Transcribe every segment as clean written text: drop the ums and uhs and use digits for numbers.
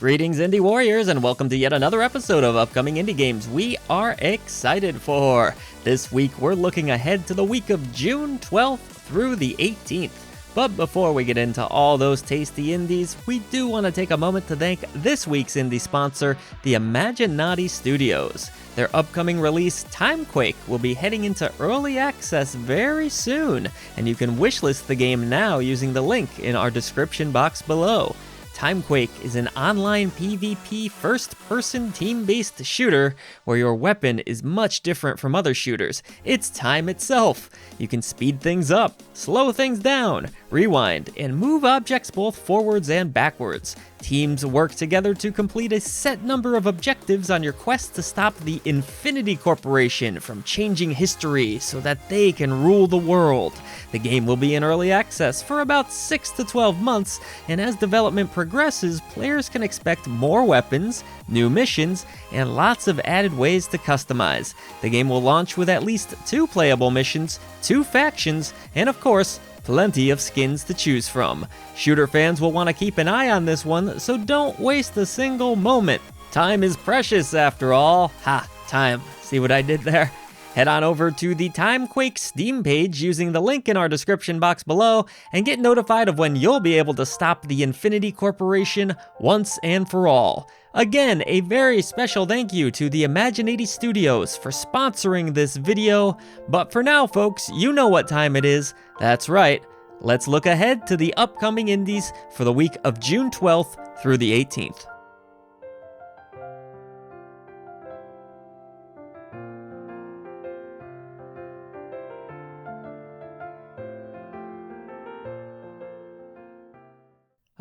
Greetings, Indie Warriors, and welcome to yet another episode of upcoming indie games we are excited for. This week, we're looking ahead to the week of June 12th through the 18th. But before we get into all those tasty indies, we do want to take a moment to thank this week's indie sponsor, the Imaginati Studios. Their upcoming release, TimeQuake, will be heading into early access very soon, and you can wishlist the game now using the link in our description box below. TimeQuake is an online PvP first-person team-based shooter where your weapon is much different from other shooters. It's time itself. You can speed things up, slow things down, rewind, and move objects both forwards and backwards. Teams work together to complete a set number of objectives on your quest to stop the Infinity Corporation from changing history so that they can rule the world. The game will be in early access for about 6 to 12 months, and as development progresses, players can expect more weapons, new missions, and lots of added ways to customize. The game will launch with at least 2 playable missions, 2 factions, and of course, plenty of skins to choose from. Shooter fans will want to keep an eye on this one, so don't waste a single moment. Time is precious after all. Ha, time. See what I did there? Head on over to the TimeQuake Steam page using the link in our description box below and get notified of when you'll be able to stop the Infinity Corporation once and for all. Again, a very special thank you to the Imaginati Studios for sponsoring this video. But for now, folks, you know what time it is. That's right. Let's look ahead to the upcoming indies for the week of June 12th through the 18th.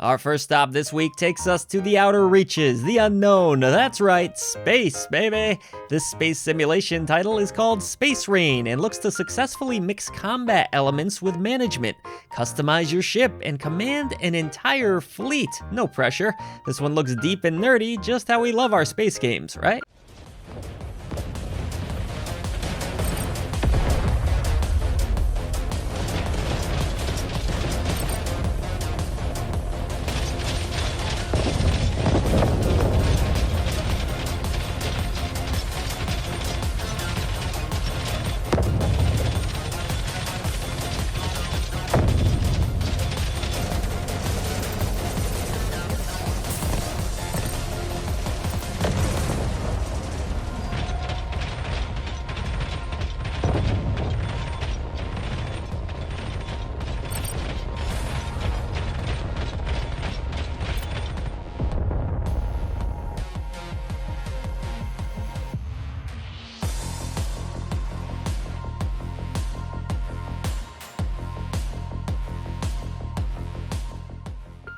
Our first stop this week takes us to the outer reaches, the unknown. That's right, space, baby. This space simulation title is called Space Rain and looks to successfully mix combat elements with management, customize your ship, and command an entire fleet. No pressure. This one looks deep and nerdy, just how we love our space games, right?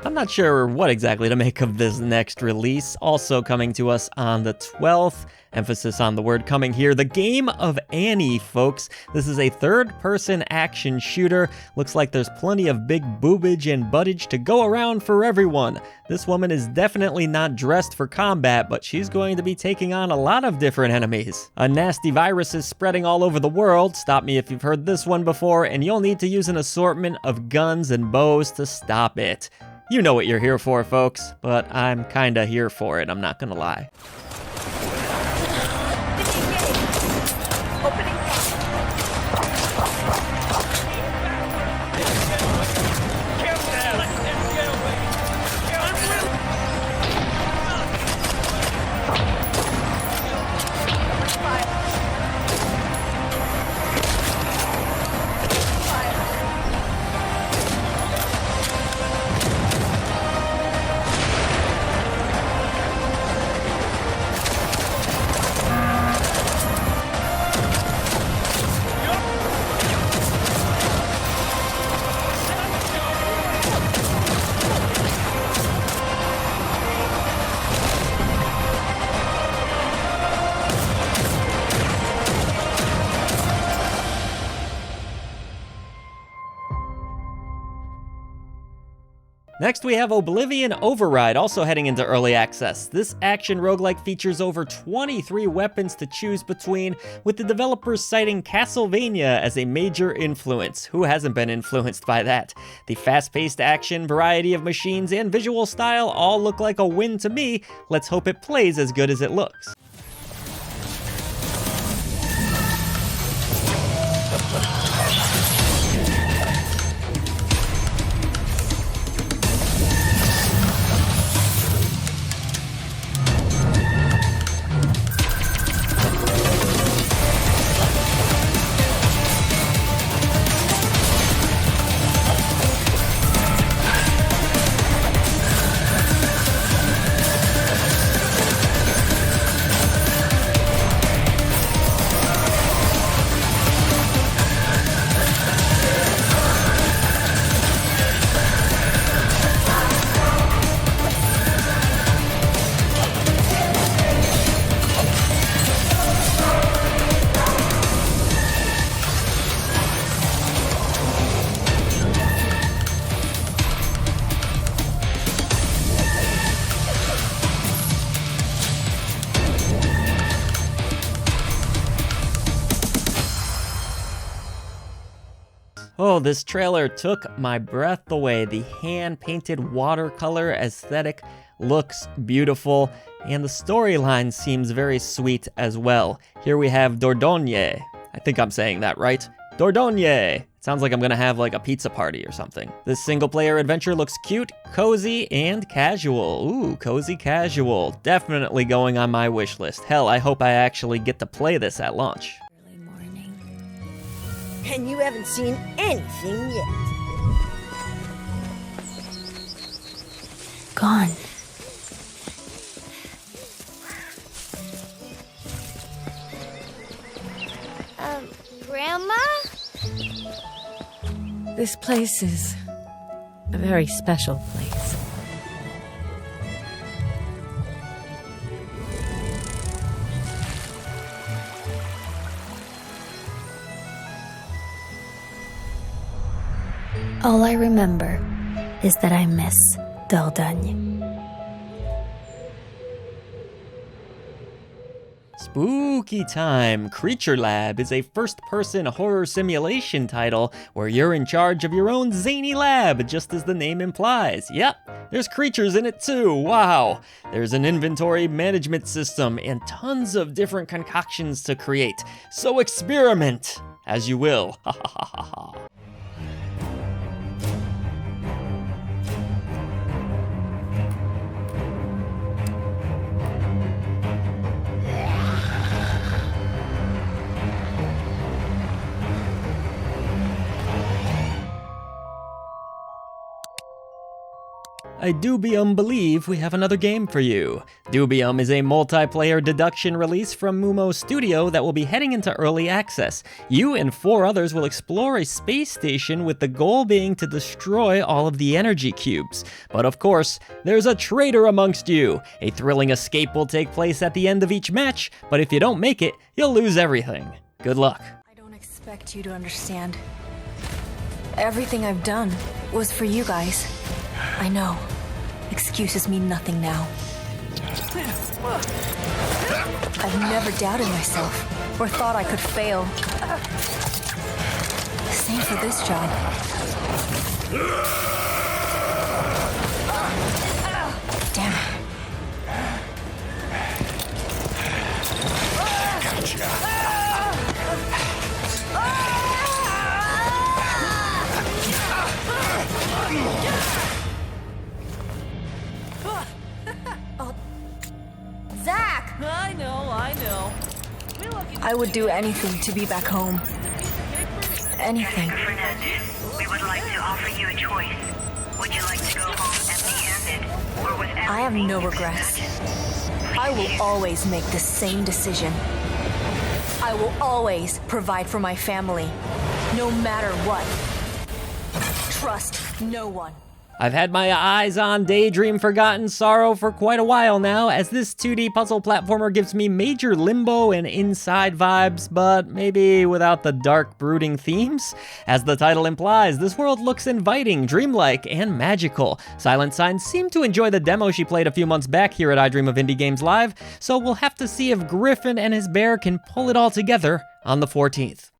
I'm not sure what exactly to make of this next release. Also coming to us on the 12th, emphasis on the word coming here, the Game of Annie, folks. This is a third-person action shooter. Looks like there's plenty of big boobage and buttage to go around for everyone. This woman is definitely not dressed for combat, but she's going to be taking on a lot of different enemies. A nasty virus is spreading all over the world. Stop me if you've heard this one before, and you'll need to use an assortment of guns and bows to stop it. You know what you're here for, folks, but I'm kinda here for it, I'm not gonna lie. Next we have Oblivion Override, also heading into early access. This action roguelike features over 23 weapons to choose between, with the developers citing Castlevania as a major influence. Who hasn't been influenced by that? The fast-paced action, variety of machines, and visual style all look like a win to me. Let's hope it plays as good as it looks. Oh, this trailer took my breath away. The hand-painted watercolor aesthetic looks beautiful, and the storyline seems very sweet as well. Here we have Dordogne. I think I'm saying that right. Dordogne! Sounds like I'm gonna have like a pizza party or something. This single-player adventure looks cute, cozy, and casual. Ooh, cozy casual. Definitely going on my wish list. Hell, I hope I actually get to play this at launch. And you haven't seen anything yet. Gone. Grandma? This place is a very special place. All I remember is that I miss Dordogne. Spooky Time! Creature Lab is a first-person horror simulation title where you're in charge of your own zany lab, just as the name implies. Yep, there's creatures in it too, wow! There's an inventory management system and tons of different concoctions to create, so experiment as you will. Ha ha ha ha ha. I DUBIUM believe we have another game for you. DUBIUM is a multiplayer deduction release from Mumo Studio that will be heading into early access. You and 4 others will explore a space station with the goal being to destroy all of the energy cubes. But of course, there's a traitor amongst you. A thrilling escape will take place at the end of each match, but if you don't make it, you'll lose everything. Good luck. I don't expect you to understand. Everything I've done was for you guys. I know. Excuses mean nothing now. I've never doubted myself or thought I could fail. Same for this job. Damn it. Gotcha. Zach! I know. I would do anything to be back home. Anything. We would like to offer you a choice. Would you like to go home empty-handed or with everything? I have no regrets. I will always make the same decision. I will always provide for my family, no matter what. Trust no one. I've had my eyes on Daydream Forgotten Sorrow for quite a while now, as this 2D puzzle platformer gives me major Limbo and Inside vibes, but maybe without the dark, brooding themes? As the title implies, this world looks inviting, dreamlike, and magical. SilentSigns seemed to enjoy the demo she played a few months back here at I Dream of Indie Games Live, so we'll have to see if Griffin and his bear can pull it all together on the 14th.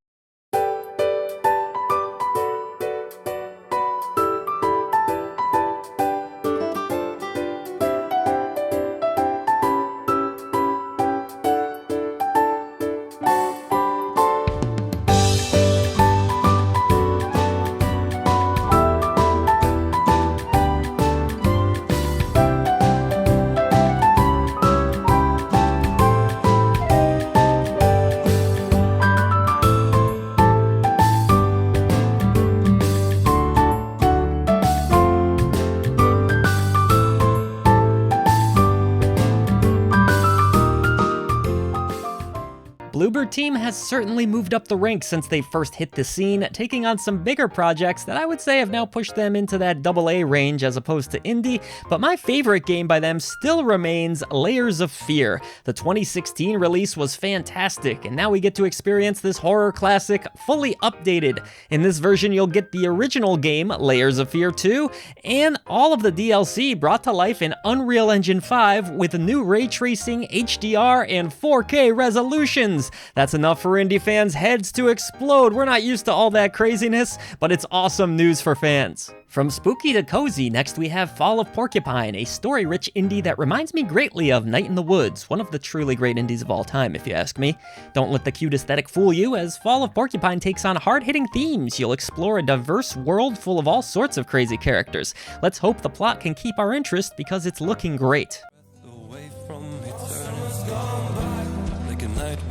Bloober Team has certainly moved up the ranks since they first hit the scene, taking on some bigger projects that I would say have now pushed them into that AA range as opposed to indie, but my favorite game by them still remains Layers of Fear. The 2016 release was fantastic, and now we get to experience this horror classic fully updated. In this version, you'll get the original game, Layers of Fear 2, and all of the DLC brought to life in Unreal Engine 5 with new ray tracing, HDR, and 4K resolutions. That's enough for indie fans' heads to explode. We're not used to all that craziness, but it's awesome news for fans. From spooky to cozy, next we have Fall of Porcupine, a story-rich indie that reminds me greatly of Night in the Woods, one of the truly great indies of all time, if you ask me. Don't let the cute aesthetic fool you, as Fall of Porcupine takes on hard-hitting themes. You'll explore a diverse world full of all sorts of crazy characters. Let's hope the plot can keep our interest, because it's looking great.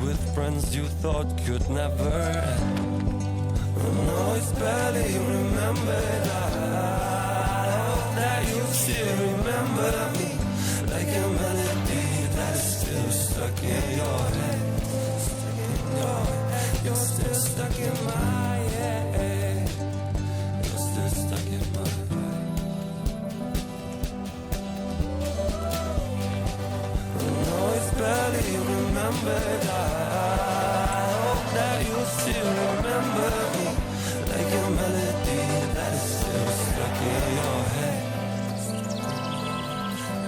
With friends you thought could never end. No, it's barely remembered. I hope that you still remember me, like a melody that is still stuck in your head. You're still stuck in my head. You're still stuck in my head. No, it's barely remembered. I hope that you still remember me, like a melody that is still stuck in your head.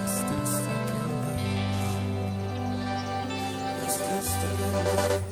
Still stuck in my head. Still stuck in my head.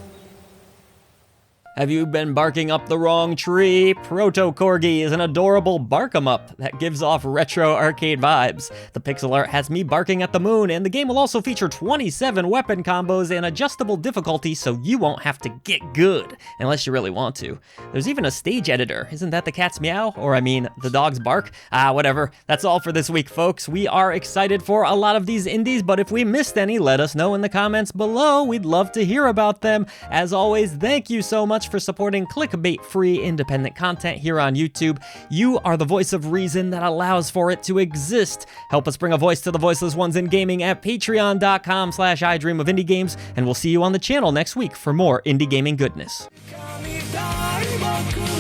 Have you been barking up the wrong tree? ProtoCorgi is an adorable bark-em-up that gives off retro arcade vibes. The pixel art has me barking at the moon, and the game will also feature 27 weapon combos and adjustable difficulty, so you won't have to get good, unless you really want to. There's even a stage editor. Isn't that the cat's meow? Or I mean, the dog's bark? Whatever. That's all for this week, folks. We are excited for a lot of these indies, but if we missed any, let us know in the comments below. We'd love to hear about them. As always, thank you so much for supporting clickbait-free independent content here on YouTube. You are the voice of reason that allows for it to exist. Help us bring a voice to the voiceless ones in gaming at patreon.com/idreamofindiegames, and we'll see you on the channel next week for more indie gaming goodness. 神だい僕